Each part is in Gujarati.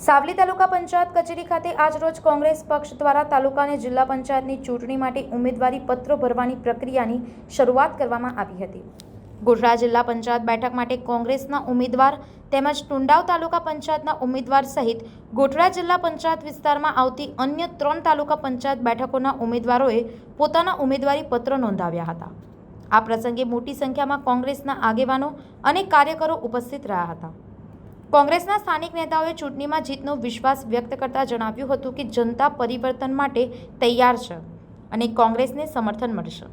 સાવલી તાલુકા પંચાયત કચેરી ખાતે આજરોજ કોંગ્રેસ પક્ષ દ્વારા તાલુકા અને જિલ્લા પંચાયતની ચૂંટણી માટે ઉમેદવારી પત્રો ભરવાની પ્રક્રિયાની શરૂઆત કરવામાં આવી હતી। ગોધરા જિલ્લા પંચાયત બેઠક માટે કોંગ્રેસના ઉમેદવાર તેમજ ટુંડાવ તાલુકા પંચાયતના ઉમેદવાર સહિત ગોધરા જિલ્લા પંચાયત વિસ્તારમાં આવતી અન્ય 3 તાલુકા પંચાયત બેઠકોના ઉમેદવારોએ પોતાના ઉમેદવારી પત્રો નોંધાવ્યા હતા। આ પ્રસંગે મોટી સંખ્યામાં કોંગ્રેસના આગેવાનો અને કાર્યકરો ઉપસ્થિત રહ્યા હતા। કોંગ્રેસના સ્થાનિક નેતાઓએ ચૂંટણીમાં જીતનો વિશ્વાસ વ્યક્ત કરતા જણાવ્યું હતું કે જનતા પરિવર્તન માટે તૈયાર છે અને કોંગ્રેસને સમર્થન મળશે।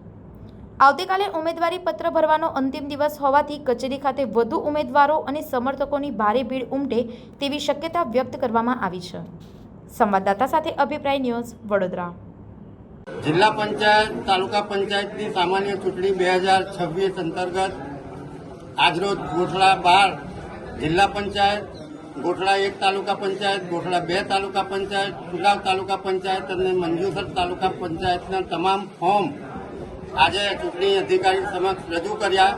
આવતીકાલે ઉમેદવારી પત્ર ભરવાનો અંતિમ દિવસ હોવાથી કચેરી ખાતે વધુ ઉમેદવારો અને સમર્થકોની ભારે ભીડ ઉમટે તેવી શક્યતા વ્યક્ત કરવામાં આવી છે। સંવાદદાતા સાથે અભિપ્રાય ન્યૂઝ વડોદરા। જિલ્લા પંચાયત તાલુકા પંચાયતની સામાન્ય ચૂંટણી 2026 અંતર્ગત આજરોજ ગોધરા 12 જિલ્લા પંચાયત, ગોધરા 1 તાલુકા પંચાયત, ગોધરા 2 તાલુકા પંચાયત, ટુંડાવ તાલુકા પંચાયત અને મંજુસર તાલુકા પંચાયતના તમામ ફોર્મ આજે ચૂંટણી અધિકારી સમક્ષ રજૂ કર્યા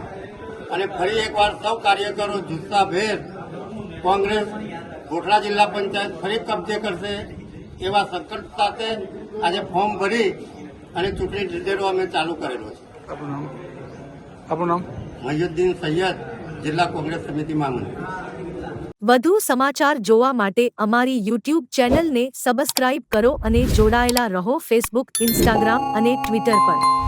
અને ફરી એકવાર સૌ કાર્યકરો જુસ્સાભેર કોંગ્રેસ ગોધરા જિલ્લા પંચાયત ફરી કબજે કરશે એવા સંકલ્પ સાથે આજે ફોર્મ ભરી અને ચૂંટણી ઢેરો અમે ચાલુ કરેલો છે। આપનું નામ? મહિયુદ્દીન સૈયદ, જિલ્લા કોંગ્રેસ સમિતિ મહામંત્રી। વધુ સમાચાર જોવા માટે અમારી YouTube ચેનલને સબસ્ક્રાઇબ કરો અને જોડાયેલા રહો ફેસબુક, ઇન્સ્ટાગ્રામ અને ટ્વિટર પર।